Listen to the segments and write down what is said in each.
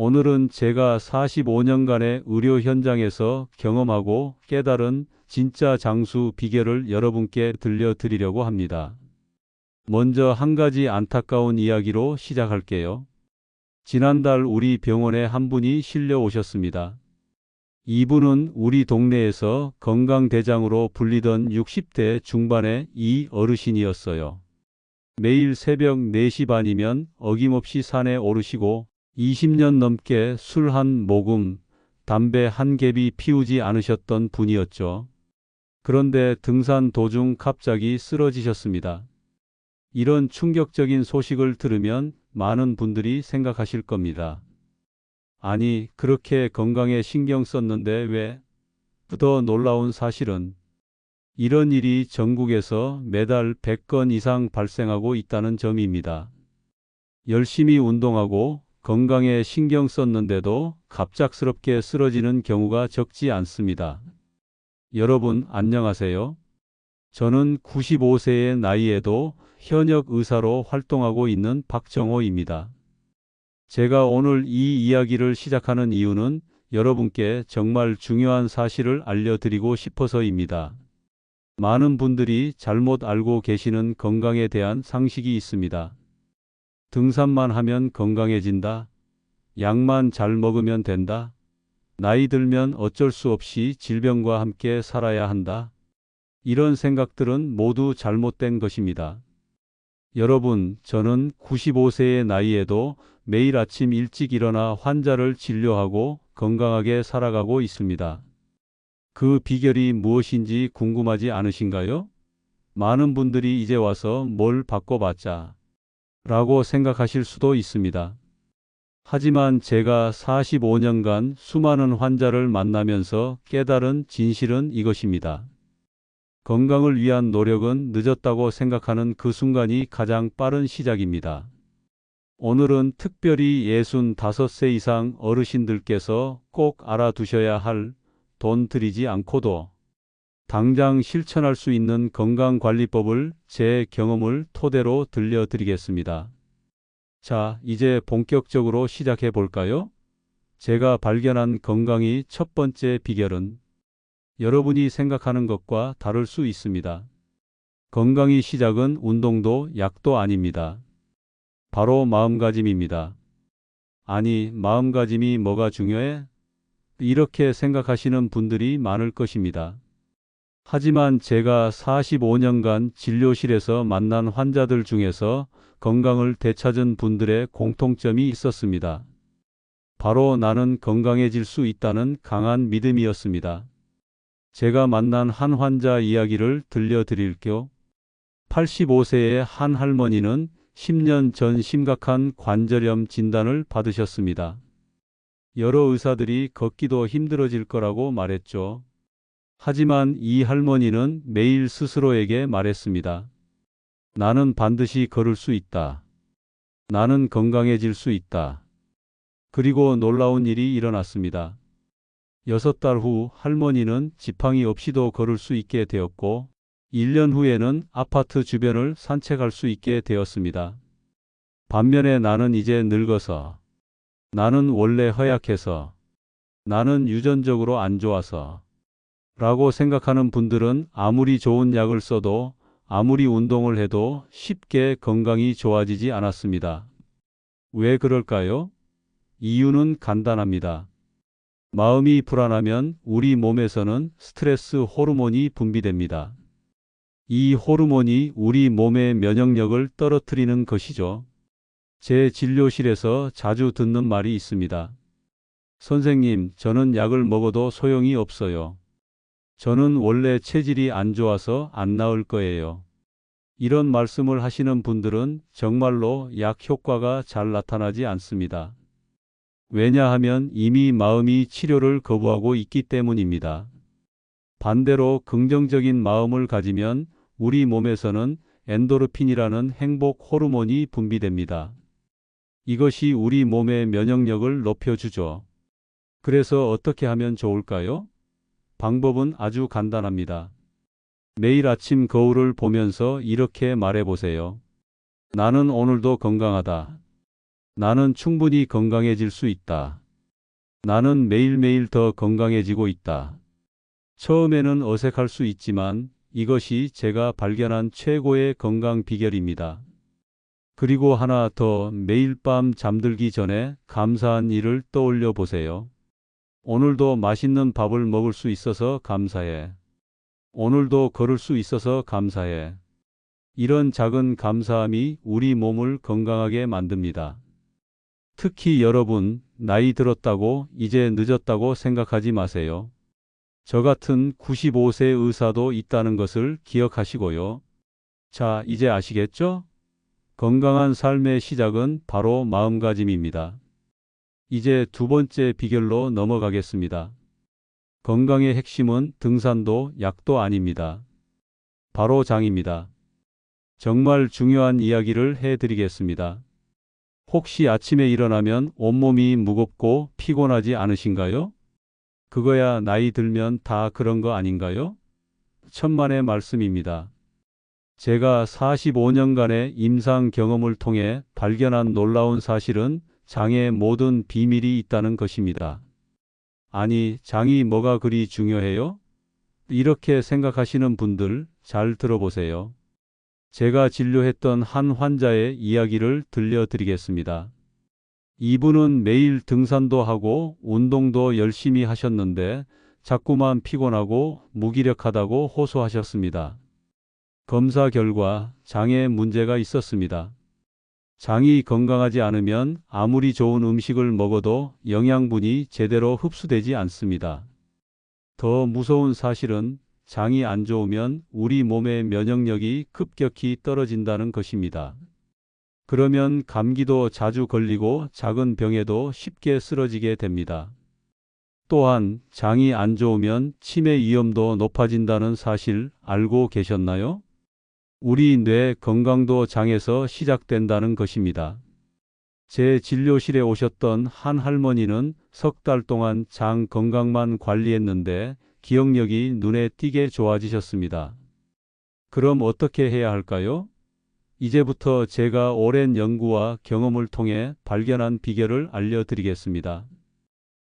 오늘은 제가 45년간의 의료 현장에서 경험하고 깨달은 진짜 장수 비결을 여러분께 들려드리려고 합니다. 먼저 한 가지 안타까운 이야기로 시작할게요. 지난달 우리 병원에 한 분이 실려 오셨습니다. 이분은 우리 동네에서 건강대장으로 불리던 60대 중반의 이 어르신이었어요. 매일 새벽 4시 반이면 어김없이 산에 오르시고 20년 넘게 술 한 모금, 담배 한 갭이 피우지 않으셨던 분이었죠. 그런데 등산 도중 갑자기 쓰러지셨습니다. 이런 충격적인 소식을 들으면 많은 분들이 생각하실 겁니다. 아니, 그렇게 건강에 신경 썼는데 왜? 더 놀라운 사실은 이런 일이 전국에서 매달 100건 이상 발생하고 있다는 점입니다. 열심히 운동하고 건강에 신경 썼는데도 갑작스럽게 쓰러지는 경우가 적지 않습니다. 여러분 안녕하세요. 저는 95세의 나이에도 현역 의사로 활동하고 있는 박정호입니다. 제가 오늘 이 이야기를 시작하는 이유는 여러분께 정말 중요한 사실을 알려드리고 싶어서입니다. 많은 분들이 잘못 알고 계시는 건강에 대한 상식이 있습니다. 등산만 하면 건강해진다. 약만 잘 먹으면 된다. 나이 들면 어쩔 수 없이 질병과 함께 살아야 한다. 이런 생각들은 모두 잘못된 것입니다. 여러분, 저는 95세의 나이에도 매일 아침 일찍 일어나 환자를 진료하고 건강하게 살아가고 있습니다. 그 비결이 무엇인지 궁금하지 않으신가요? 많은 분들이 이제 와서 뭘 바꿔봤자 라고 생각하실 수도 있습니다. 하지만 제가 45년간 수많은 환자를 만나면서 깨달은 진실은 이것입니다. 건강을 위한 노력은 늦었다고 생각하는 그 순간이 가장 빠른 시작입니다. 오늘은 특별히 65세 이상 어르신들께서 꼭 알아두셔야 할 돈 들이지 않고도 당장 실천할 수 있는 건강관리법을 제 경험을 토대로 들려드리겠습니다. 자, 이제 본격적으로 시작해 볼까요? 제가 발견한 건강의 첫 번째 비결은 여러분이 생각하는 것과 다를 수 있습니다. 건강의 시작은 운동도 약도 아닙니다. 바로 마음가짐입니다. 아니, 마음가짐이 뭐가 중요해? 이렇게 생각하시는 분들이 많을 것입니다. 하지만 제가 45년간 진료실에서 만난 환자들 중에서 건강을 되찾은 분들의 공통점이 있었습니다. 바로 나는 건강해질 수 있다는 강한 믿음이었습니다. 제가 만난 한 환자 이야기를 들려드릴게요. 85세의 한 할머니는 10년 전 심각한 관절염 진단을 받으셨습니다. 여러 의사들이 걷기도 힘들어질 거라고 말했죠. 하지만 이 할머니는 매일 스스로에게 말했습니다. 나는 반드시 걸을 수 있다. 나는 건강해질 수 있다. 그리고 놀라운 일이 일어났습니다. 6달 후 할머니는 지팡이 없이도 걸을 수 있게 되었고 1년 후에는 아파트 주변을 산책할 수 있게 되었습니다. 반면에 나는 이제 늙어서, 나는 원래 허약해서, 나는 유전적으로 안 좋아서 라고 생각하는 분들은 아무리 좋은 약을 써도 아무리 운동을 해도 쉽게 건강이 좋아지지 않았습니다. 왜 그럴까요? 이유는 간단합니다. 마음이 불안하면 우리 몸에서는 스트레스 호르몬이 분비됩니다. 이 호르몬이 우리 몸의 면역력을 떨어뜨리는 것이죠. 제 진료실에서 자주 듣는 말이 있습니다. 선생님, 저는 약을 먹어도 소용이 없어요. 저는 원래 체질이 안 좋아서 안 나을 거예요. 이런 말씀을 하시는 분들은 정말로 약 효과가 잘 나타나지 않습니다. 왜냐하면 이미 마음이 치료를 거부하고 있기 때문입니다. 반대로 긍정적인 마음을 가지면 우리 몸에서는 엔도르핀이라는 행복 호르몬이 분비됩니다. 이것이 우리 몸의 면역력을 높여주죠. 그래서 어떻게 하면 좋을까요? 방법은 아주 간단합니다. 매일 아침 거울을 보면서 이렇게 말해보세요. 나는 오늘도 건강하다. 나는 충분히 건강해질 수 있다. 나는 매일매일 더 건강해지고 있다. 처음에는 어색할 수 있지만 이것이 제가 발견한 최고의 건강 비결입니다. 그리고 하나 더, 매일 밤 잠들기 전에 감사한 일을 떠올려 보세요. 오늘도 맛있는 밥을 먹을 수 있어서 감사해. 오늘도 걸을 수 있어서 감사해. 이런 작은 감사함이 우리 몸을 건강하게 만듭니다. 특히 여러분, 나이 들었다고 이제 늦었다고 생각하지 마세요. 저 같은 95세 의사도 있다는 것을 기억하시고요. 자, 이제 아시겠죠? 건강한 삶의 시작은 바로 마음가짐입니다. 이제 두 번째 비결로 넘어가겠습니다. 건강의 핵심은 등산도 약도 아닙니다. 바로 장입니다. 정말 중요한 이야기를 해드리겠습니다. 혹시 아침에 일어나면 온몸이 무겁고 피곤하지 않으신가요? 그거야 나이 들면 다 그런 거 아닌가요? 천만의 말씀입니다. 제가 45년간의 임상 경험을 통해 발견한 놀라운 사실은 장의 모든 비밀이 있다는 것입니다. 아니, 장이 뭐가 그리 중요해요? 이렇게 생각하시는 분들 잘 들어보세요. 제가 진료했던 한 환자의 이야기를 들려드리겠습니다. 이분은 매일 등산도 하고 운동도 열심히 하셨는데 자꾸만 피곤하고 무기력하다고 호소하셨습니다. 검사 결과 장에 문제가 있었습니다. 장이 건강하지 않으면 아무리 좋은 음식을 먹어도 영양분이 제대로 흡수되지 않습니다. 더 무서운 사실은 장이 안 좋으면 우리 몸의 면역력이 급격히 떨어진다는 것입니다. 그러면 감기도 자주 걸리고 작은 병에도 쉽게 쓰러지게 됩니다. 또한 장이 안 좋으면 치매 위험도 높아진다는 사실 알고 계셨나요? 우리 뇌 건강도 장에서 시작된다는 것입니다. 제 진료실에 오셨던 한 할머니는 석 달 동안 장 건강만 관리했는데 기억력이 눈에 띄게 좋아지셨습니다. 그럼 어떻게 해야 할까요? 이제부터 제가 오랜 연구와 경험을 통해 발견한 비결을 알려드리겠습니다.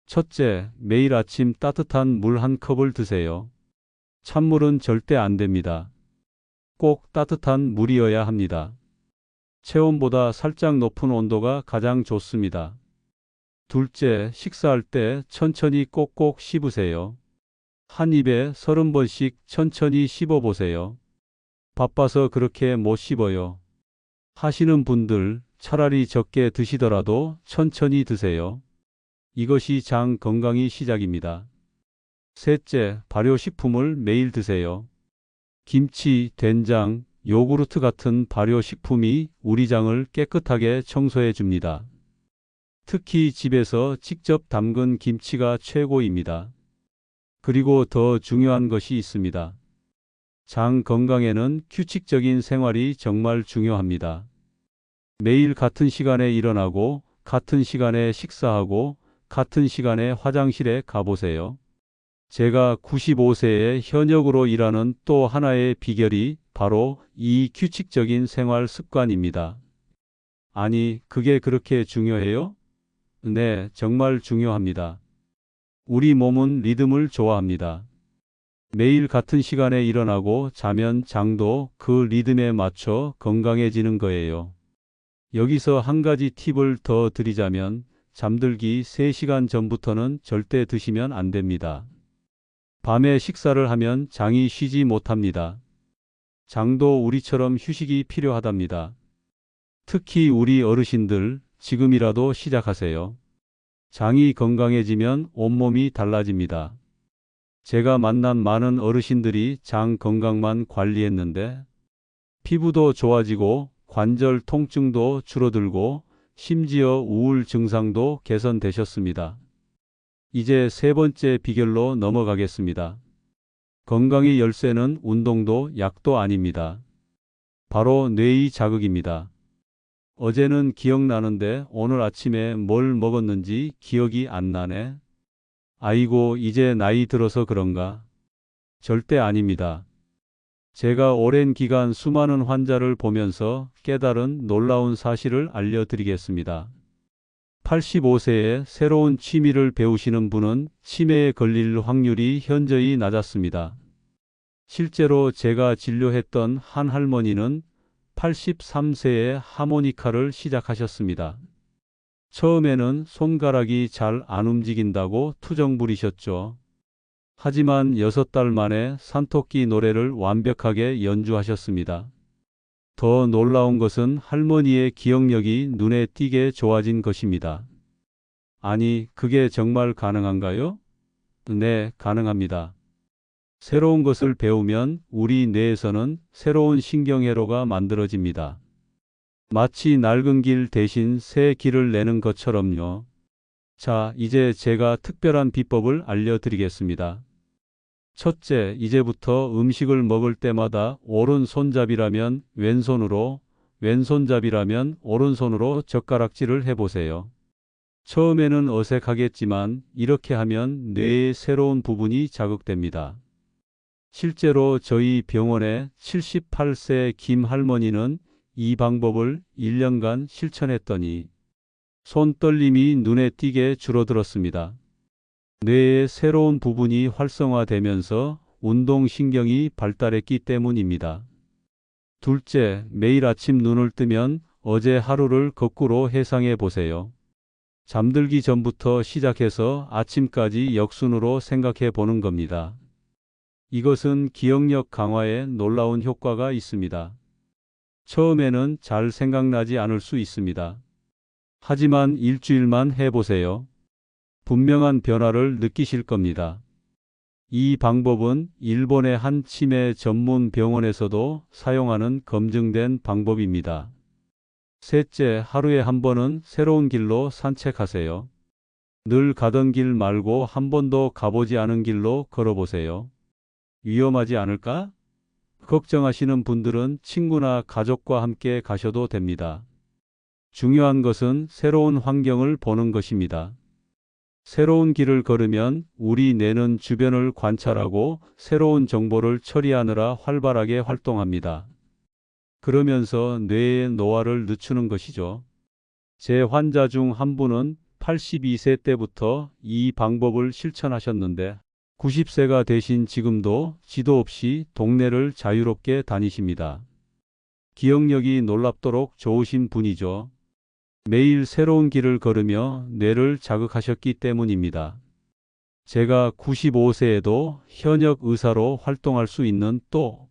첫째, 매일 아침 따뜻한 물 한 컵을 드세요. 찬물은 절대 안 됩니다. 꼭 따뜻한 물이어야 합니다. 체온보다 살짝 높은 온도가 가장 좋습니다. 둘째, 식사할 때 천천히 꼭꼭 씹으세요. 한 입에 30번씩 천천히 씹어보세요. 바빠서 그렇게 못 씹어요 하시는 분들, 차라리 적게 드시더라도 천천히 드세요. 이것이 장 건강의 시작입니다. 셋째, 발효식품을 매일 드세요. 김치, 된장, 요구르트 같은 발효식품이 우리 장을 깨끗하게 청소해 줍니다. 특히 집에서 직접 담근 김치가 최고입니다. 그리고 더 중요한 것이 있습니다. 장 건강에는 규칙적인 생활이 정말 중요합니다. 매일 같은 시간에 일어나고, 같은 시간에 식사하고, 같은 시간에 화장실에 가보세요. 제가 95세에 현역으로 일하는 또 하나의 비결이 바로 이 규칙적인 생활 습관입니다. 아니, 그게 그렇게 중요해요? 네, 정말 중요합니다. 우리 몸은 리듬을 좋아합니다. 매일 같은 시간에 일어나고 자면 장도 그 리듬에 맞춰 건강해지는 거예요. 여기서 한 가지 팁을 더 드리자면 잠들기 3시간 전부터는 절대 드시면 안 됩니다. 밤에 식사를 하면 장이 쉬지 못합니다. 장도 우리처럼 휴식이 필요하답니다. 특히 우리 어르신들, 지금이라도 시작하세요. 장이 건강해지면 온몸이 달라집니다. 제가 만난 많은 어르신들이 장 건강만 관리했는데 피부도 좋아지고 관절 통증도 줄어들고 심지어 우울 증상도 개선되셨습니다. 이제 세 번째 비결로 넘어가겠습니다. 건강의 열쇠는 운동도 약도 아닙니다. 바로 뇌의 자극입니다. 어제는 기억나는데 오늘 아침에 뭘 먹었는지 기억이 안 나네. 아이고, 이제 나이 들어서 그런가? 절대 아닙니다. 제가 오랜 기간 수많은 환자를 보면서 깨달은 놀라운 사실을 알려드리겠습니다. 85세에 새로운 취미를 배우시는 분은 치매에 걸릴 확률이 현저히 낮았습니다. 실제로 제가 진료했던 한 할머니는 83세에 하모니카를 시작하셨습니다. 처음에는 손가락이 잘 안 움직인다고 투정 부리셨죠. 하지만 6달 만에 산토끼 노래를 완벽하게 연주하셨습니다. 더 놀라운 것은 할머니의 기억력이 눈에 띄게 좋아진 것입니다. 아니, 그게 정말 가능한가요? 네, 가능합니다. 새로운 것을 배우면 우리 뇌에서는 새로운 신경회로가 만들어집니다. 마치 낡은 길 대신 새 길을 내는 것처럼요. 자, 이제 제가 특별한 비법을 알려드리겠습니다. 첫째, 이제부터 음식을 먹을 때마다 오른손잡이라면 왼손으로, 왼손잡이라면 오른손으로 젓가락질을 해보세요. 처음에는 어색하겠지만 이렇게 하면 뇌의 새로운 부분이 자극됩니다. 실제로 저희 병원의 78세 김 할머니는 이 방법을 1년간 실천했더니 손떨림이 눈에 띄게 줄어들었습니다. 뇌의 새로운 부분이 활성화되면서 운동신경이 발달했기 때문입니다. 둘째, 매일 아침 눈을 뜨면 어제 하루를 거꾸로 회상해 보세요. 잠들기 전부터 시작해서 아침까지 역순으로 생각해 보는 겁니다. 이것은 기억력 강화에 놀라운 효과가 있습니다. 처음에는 잘 생각나지 않을 수 있습니다. 하지만 일주일만 해보세요. 분명한 변화를 느끼실 겁니다. 이 방법은 일본의 한 치매 전문 병원에서도 사용하는 검증된 방법입니다. 셋째, 하루에 한 번은 새로운 길로 산책하세요. 늘 가던 길 말고 한 번도 가보지 않은 길로 걸어보세요. 위험하지 않을까? 걱정하시는 분들은 친구나 가족과 함께 가셔도 됩니다. 중요한 것은 새로운 환경을 보는 것입니다. 새로운 길을 걸으면 우리 뇌는 주변을 관찰하고 새로운 정보를 처리하느라 활발하게 활동합니다. 그러면서 뇌의 노화를 늦추는 것이죠. 제 환자 중 한 분은 82세 때부터 이 방법을 실천하셨는데 90세가 되신 지금도 지도 없이 동네를 자유롭게 다니십니다. 기억력이 놀랍도록 좋으신 분이죠. 매일 새로운 길을 걸으며 뇌를 자극하셨기 때문입니다. 제가 95세에도 현역 의사로 활동할 수 있는 또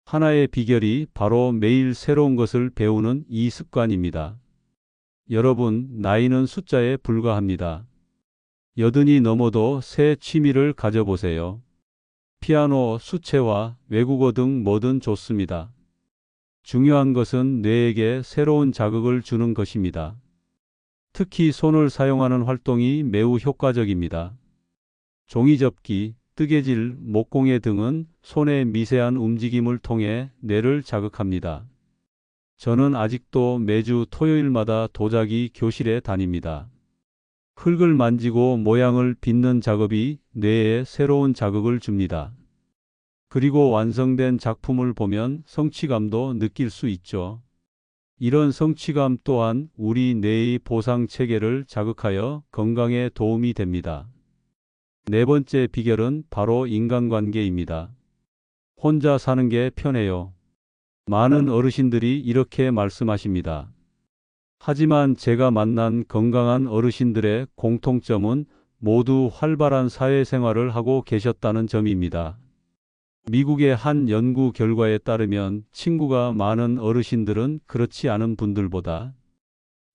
하나의 비결이 바로 매일 새로운 것을 배우는 이 습관입니다. 여러분, 나이는 숫자에 불과합니다. 80이 넘어도 새 취미를 가져보세요. 피아노, 수채화, 외국어 등 뭐든 좋습니다. 중요한 것은 뇌에게 새로운 자극을 주는 것입니다. 특히 손을 사용하는 활동이 매우 효과적입니다. 종이접기, 뜨개질, 목공예 등은 손의 미세한 움직임을 통해 뇌를 자극합니다. 저는 아직도 매주 토요일마다 도자기 교실에 다닙니다. 흙을 만지고 모양을 빚는 작업이 뇌에 새로운 자극을 줍니다. 그리고 완성된 작품을 보면 성취감도 느낄 수 있죠. 이런 성취감 또한 우리 뇌의 보상 체계를 자극하여 건강에 도움이 됩니다. 네 번째 비결은 바로 인간관계입니다. 혼자 사는 게 편해요. 많은 어르신들이 이렇게 말씀하십니다. 하지만 제가 만난 건강한 어르신들의 공통점은 모두 활발한 사회생활을 하고 계셨다는 점입니다. 미국의 한 연구 결과에 따르면 친구가 많은 어르신들은 그렇지 않은 분들보다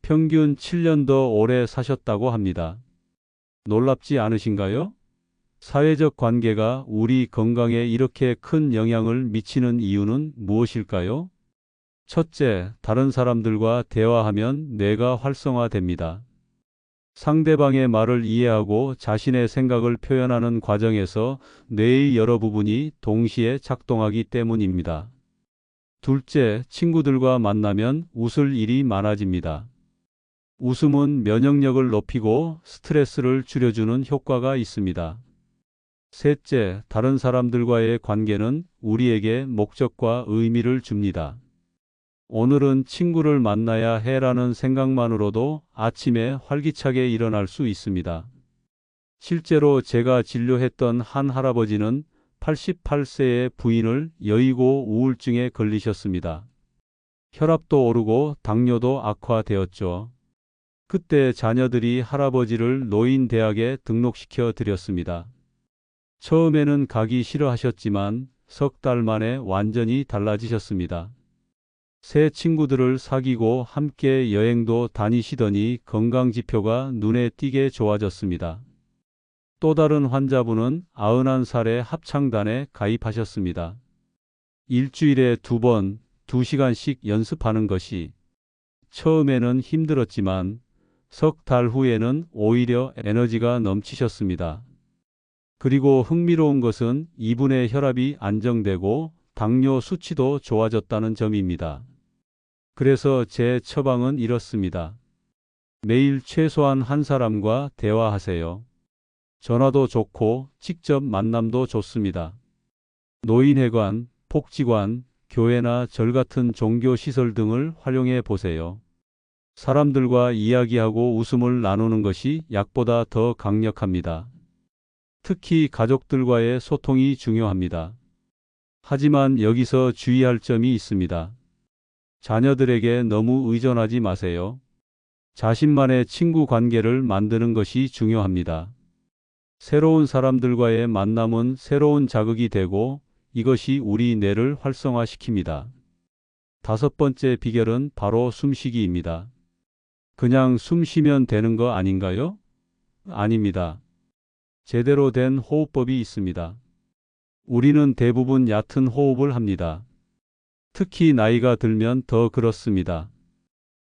평균 7년 더 오래 사셨다고 합니다. 놀랍지 않으신가요? 사회적 관계가 우리 건강에 이렇게 큰 영향을 미치는 이유는 무엇일까요? 첫째, 다른 사람들과 대화하면 뇌가 활성화됩니다. 상대방의 말을 이해하고 자신의 생각을 표현하는 과정에서 뇌의 여러 부분이 동시에 작동하기 때문입니다. 둘째, 친구들과 만나면 웃을 일이 많아집니다. 웃음은 면역력을 높이고 스트레스를 줄여주는 효과가 있습니다. 셋째, 다른 사람들과의 관계는 우리에게 목적과 의미를 줍니다. 오늘은 친구를 만나야 해라는 생각만으로도 아침에 활기차게 일어날 수 있습니다. 실제로 제가 진료했던 한 할아버지는 88세의 부인을 여의고 우울증에 걸리셨습니다. 혈압도 오르고 당뇨도 악화되었죠. 그때 자녀들이 할아버지를 노인대학에 등록시켜 드렸습니다. 처음에는 가기 싫어하셨지만 석 달 만에 완전히 달라지셨습니다. 새 친구들을 사귀고 함께 여행도 다니시더니 건강 지표가 눈에 띄게 좋아졌습니다. 또 다른 환자분은 91살의 합창단에 가입하셨습니다. 일주일에 2번, 2시간씩 연습하는 것이 처음에는 힘들었지만 석 달 후에는 오히려 에너지가 넘치셨습니다. 그리고 흥미로운 것은 이분의 혈압이 안정되고 당뇨 수치도 좋아졌다는 점입니다. 그래서 제 처방은 이렇습니다. 매일 최소한 한 사람과 대화하세요. 전화도 좋고 직접 만남도 좋습니다. 노인회관, 복지관, 교회나 절 같은 종교시설 등을 활용해 보세요. 사람들과 이야기하고 웃음을 나누는 것이 약보다 더 강력합니다. 특히 가족들과의 소통이 중요합니다. 하지만 여기서 주의할 점이 있습니다. 자녀들에게 너무 의존하지 마세요. 자신만의 친구 관계를 만드는 것이 중요합니다. 새로운 사람들과의 만남은 새로운 자극이 되고 이것이 우리 뇌를 활성화시킵니다. 5번째 비결은 바로 숨쉬기입니다. 그냥 숨 쉬면 되는 거 아닌가요? 아닙니다. 제대로 된 호흡법이 있습니다. 우리는 대부분 얕은 호흡을 합니다. 특히 나이가 들면 더 그렇습니다.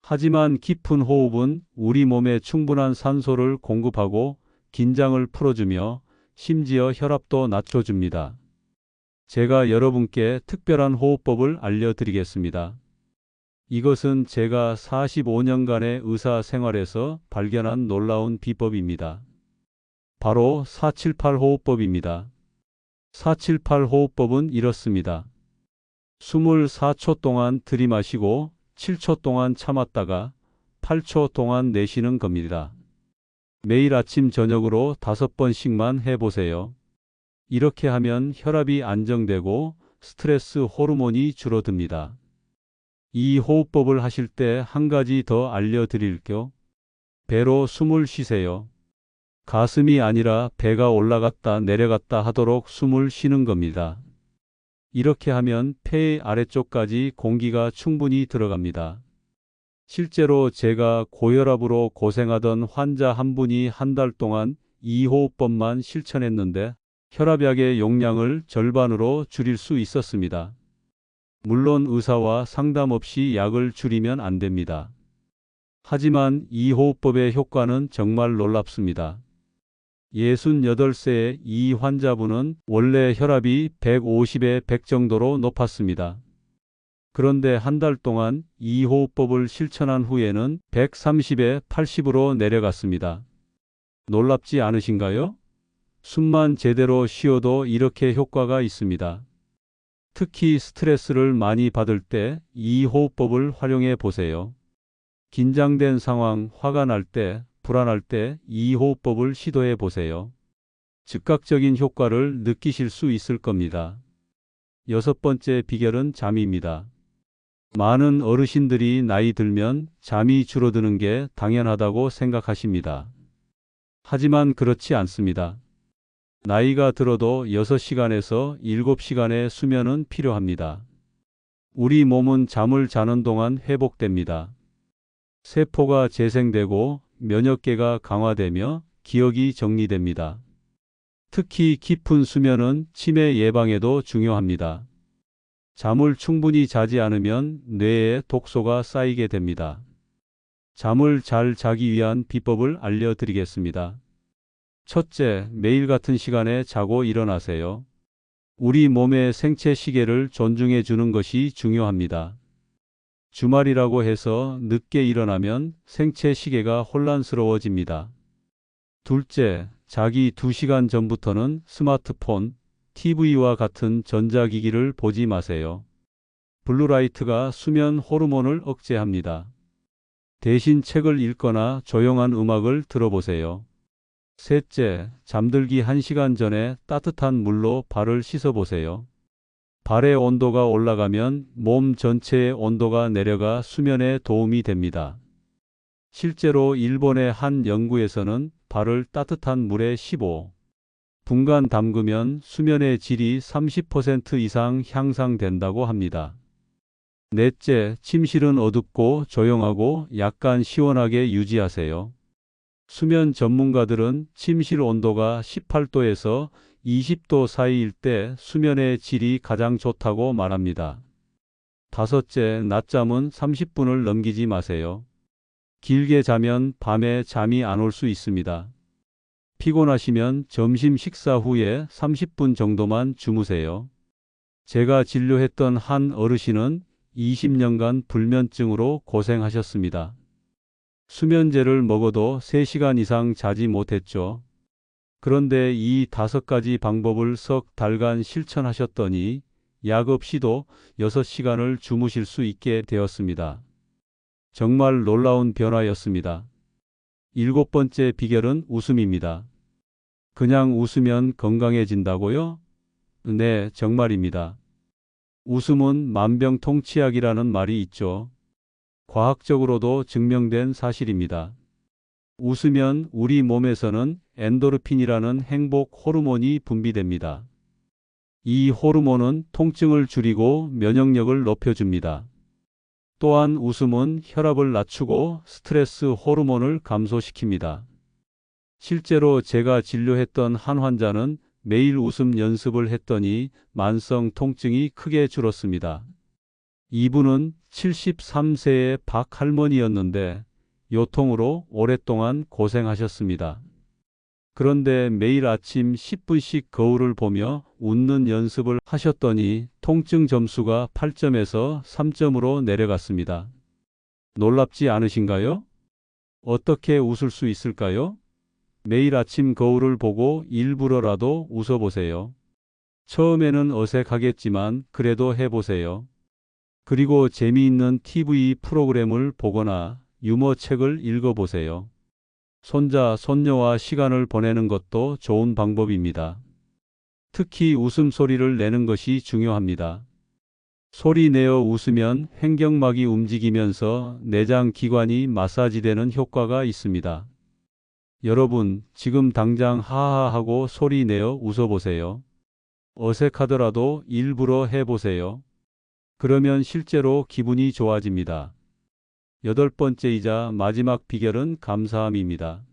하지만 깊은 호흡은 우리 몸에 충분한 산소를 공급하고 긴장을 풀어주며 심지어 혈압도 낮춰줍니다. 제가 여러분께 특별한 호흡법을 알려드리겠습니다. 이것은 제가 45년간의 의사 생활에서 발견한 놀라운 비법입니다. 바로 478 호흡법입니다. 478 호흡법은 이렇습니다. 숨을 4초 동안 들이마시고 7초 동안 참았다가 8초 동안 내쉬는 겁니다. 매일 아침 저녁으로 5번씩만 해보세요. 이렇게 하면 혈압이 안정되고 스트레스 호르몬이 줄어듭니다. 이 호흡법을 하실 때 한 가지 더 알려드릴게요. 배로 숨을 쉬세요. 가슴이 아니라 배가 올라갔다 내려갔다 하도록 숨을 쉬는 겁니다. 이렇게 하면 폐의 아래쪽까지 공기가 충분히 들어갑니다. 실제로 제가 고혈압으로 고생하던 환자 한 분이 한 달 동안 이 호흡법만 실천했는데 혈압약의 용량을 절반으로 줄일 수 있었습니다. 물론 의사와 상담 없이 약을 줄이면 안 됩니다. 하지만 이 호흡법의 효과는 정말 놀랍습니다. 68세의 이 환자분은 원래 혈압이 150에 100 정도로 높았습니다. 그런데 한 달 동안 이 호흡법을 실천한 후에는 130에 80으로 내려갔습니다. 놀랍지 않으신가요? 숨만 제대로 쉬어도 이렇게 효과가 있습니다. 특히 스트레스를 많이 받을 때 이 호흡법을 활용해 보세요. 긴장된 상황, 화가 날 때, 불안할 때 이 호흡법을 시도해 보세요. 즉각적인 효과를 느끼실 수 있을 겁니다. 6번째 비결은 잠입니다. 많은 어르신들이 나이 들면 잠이 줄어드는 게 당연하다고 생각하십니다. 하지만 그렇지 않습니다. 나이가 들어도 6시간에서 7시간의 수면은 필요합니다. 우리 몸은 잠을 자는 동안 회복됩니다. 세포가 재생되고 면역계가 강화되며 기억이 정리됩니다. 특히 깊은 수면은 치매 예방에도 중요합니다. 잠을 충분히 자지 않으면 뇌에 독소가 쌓이게 됩니다. 잠을 잘 자기 위한 비법을 알려드리겠습니다. 첫째, 매일 같은 시간에 자고 일어나세요. 우리 몸의 생체 시계를 존중해 주는 것이 중요합니다. 주말이라고 해서 늦게 일어나면 생체 시계가 혼란스러워집니다. 둘째, 자기 2시간 전부터는 스마트폰, TV와 같은 전자기기를 보지 마세요. 블루라이트가 수면 호르몬을 억제합니다. 대신 책을 읽거나 조용한 음악을 들어보세요. 셋째, 잠들기 1시간 전에 따뜻한 물로 발을 씻어보세요. 발의 온도가 올라가면 몸 전체의 온도가 내려가 수면에 도움이 됩니다. 실제로 일본의 한 연구에서는 발을 따뜻한 물에 15분간 담그면 수면의 질이 30% 이상 향상된다고 합니다. 넷째, 침실은 어둡고 조용하고 약간 시원하게 유지하세요. 수면 전문가들은 침실 온도가 18도에서 20도 사이일 때 수면의 질이 가장 좋다고 말합니다. 다섯째, 낮잠은 30분을 넘기지 마세요. 길게 자면 밤에 잠이 안 올 수 있습니다. 피곤하시면 점심 식사 후에 30분 정도만 주무세요. 제가 진료했던 한 어르신은 20년간 불면증으로 고생하셨습니다. 수면제를 먹어도 3시간 이상 자지 못했죠. 그런데 이 5가지 방법을 석 달간 실천하셨더니 약 없이도 6시간을 주무실 수 있게 되었습니다. 정말 놀라운 변화였습니다. 7번째 비결은 웃음입니다. 그냥 웃으면 건강해진다고요? 네, 정말입니다. 웃음은 만병통치약이라는 말이 있죠. 과학적으로도 증명된 사실입니다. 웃으면 우리 몸에서는 엔도르핀이라는 행복 호르몬이 분비됩니다. 이 호르몬은 통증을 줄이고 면역력을 높여줍니다. 또한 웃음은 혈압을 낮추고 스트레스 호르몬을 감소시킵니다. 실제로 제가 진료했던 한 환자는 매일 웃음 연습을 했더니 만성 통증이 크게 줄었습니다. 이분은 73세의 박 할머니였는데 요통으로 오랫동안 고생하셨습니다. 그런데 매일 아침 10분씩 거울을 보며 웃는 연습을 하셨더니 통증 점수가 8점에서 3점으로 내려갔습니다. 놀랍지 않으신가요? 어떻게 웃을 수 있을까요? 매일 아침 거울을 보고 일부러라도 웃어보세요. 처음에는 어색하겠지만 그래도 해보세요. 그리고 재미있는 TV 프로그램을 보거나 유머 책을 읽어보세요. 손자, 손녀와 시간을 보내는 것도 좋은 방법입니다. 특히 웃음소리를 내는 것이 중요합니다. 소리 내어 웃으면 횡격막이 움직이면서 내장 기관이 마사지되는 효과가 있습니다. 여러분, 지금 당장 하하하고 소리 내어 웃어보세요. 어색하더라도 일부러 해보세요. 그러면 실제로 기분이 좋아집니다. 8번째이자 마지막 비결은 감사함입니다.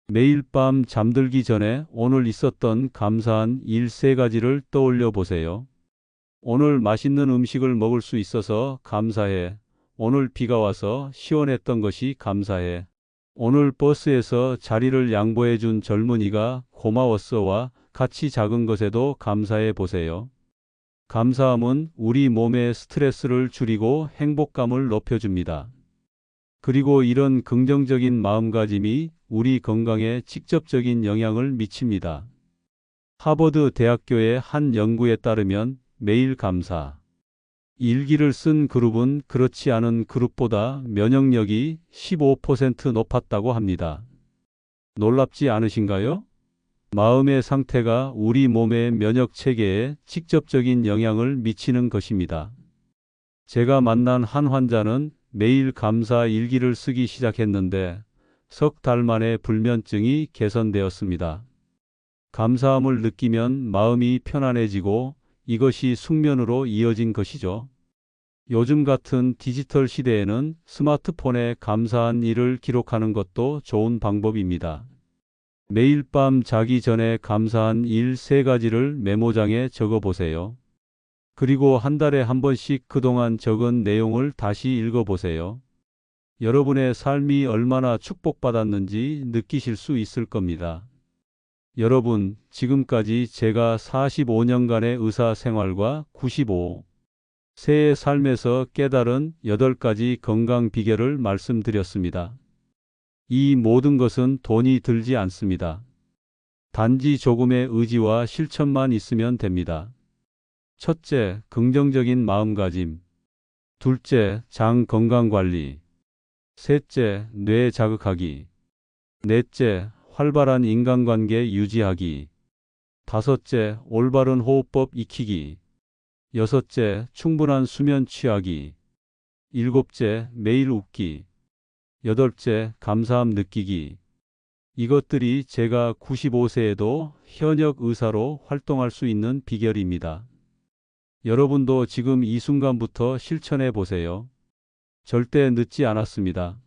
매일 밤 잠들기 전에 오늘 있었던 감사한 일 3가지를 떠올려 보세요. 오늘 맛있는 음식을 먹을 수 있어서 감사해. 오늘 비가 와서 시원했던 것이 감사해. 오늘 버스에서 자리를 양보해 준 젊은이가 고마웠어와 같이 작은 것에도 감사해 보세요. 감사함은 우리 몸의 스트레스를 줄이고 행복감을 높여줍니다. 그리고 이런 긍정적인 마음가짐이 우리 건강에 직접적인 영향을 미칩니다. 하버드 대학교의 한 연구에 따르면 매일 감사 일기를 쓴 그룹은 그렇지 않은 그룹보다 면역력이 15% 높았다고 합니다. 놀랍지 않으신가요? 마음의 상태가 우리 몸의 면역 체계에 직접적인 영향을 미치는 것입니다. 제가 만난 한 환자는 매일 감사 일기를 쓰기 시작했는데 석 달 만에 불면증이 개선되었습니다. 감사함을 느끼면 마음이 편안해지고 이것이 숙면으로 이어진 것이죠. 요즘 같은 디지털 시대에는 스마트폰에 감사한 일을 기록하는 것도 좋은 방법입니다. 매일 밤 자기 전에 감사한 일 3가지를 메모장에 적어보세요. 그리고 한 달에 한 번씩 그동안 적은 내용을 다시 읽어보세요. 여러분의 삶이 얼마나 축복받았는지 느끼실 수 있을 겁니다. 여러분, 지금까지 제가 45년간의 의사 생활과 95세의 삶에서 깨달은 8가지 건강 비결을 말씀드렸습니다. 이 모든 것은 돈이 들지 않습니다. 단지 조금의 의지와 실천만 있으면 됩니다. 첫째, 긍정적인 마음가짐. 둘째, 장 건강관리. 셋째, 뇌 자극하기. 넷째, 활발한 인간관계 유지하기. 다섯째, 올바른 호흡법 익히기. 여섯째, 충분한 수면 취하기. 일곱째, 매일 웃기. 여덟째, 감사함 느끼기. 이것들이 제가 95세에도 현역 의사로 활동할 수 있는 비결입니다. 여러분도 지금 이 순간부터 실천해 보세요. 절대 늦지 않았습니다.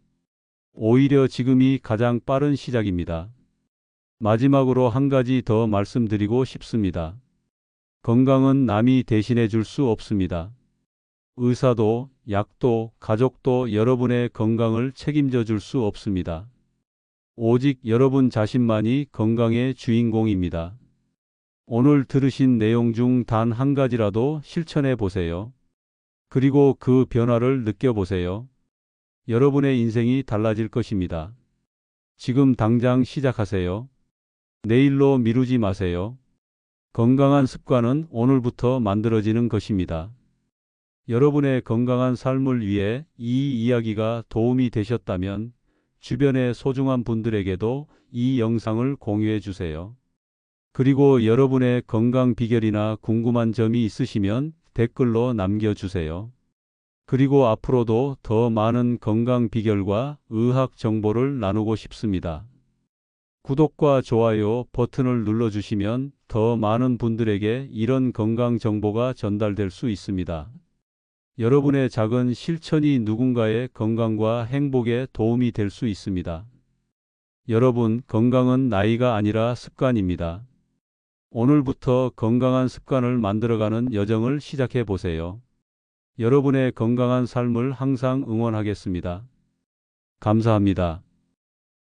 오히려 지금이 가장 빠른 시작입니다. 마지막으로 한 가지 더 말씀드리고 싶습니다. 건강은 남이 대신해 줄 수 없습니다. 의사도, 약도, 가족도 여러분의 건강을 책임져 줄 수 없습니다. 오직 여러분 자신만이 건강의 주인공입니다. 오늘 들으신 내용 중 단 한 가지라도 실천해 보세요. 그리고 그 변화를 느껴보세요. 여러분의 인생이 달라질 것입니다. 지금 당장 시작하세요. 내일로 미루지 마세요. 건강한 습관은 오늘부터 만들어지는 것입니다. 여러분의 건강한 삶을 위해 이 이야기가 도움이 되셨다면 주변의 소중한 분들에게도 이 영상을 공유해 주세요. 그리고 여러분의 건강 비결이나 궁금한 점이 있으시면 댓글로 남겨주세요. 그리고 앞으로도 더 많은 건강 비결과 의학 정보를 나누고 싶습니다. 구독과 좋아요 버튼을 눌러주시면 더 많은 분들에게 이런 건강 정보가 전달될 수 있습니다. 여러분의 작은 실천이 누군가의 건강과 행복에 도움이 될 수 있습니다. 여러분, 건강은 나이가 아니라 습관입니다. 오늘부터 건강한 습관을 만들어가는 여정을 시작해 보세요. 여러분의 건강한 삶을 항상 응원하겠습니다. 감사합니다.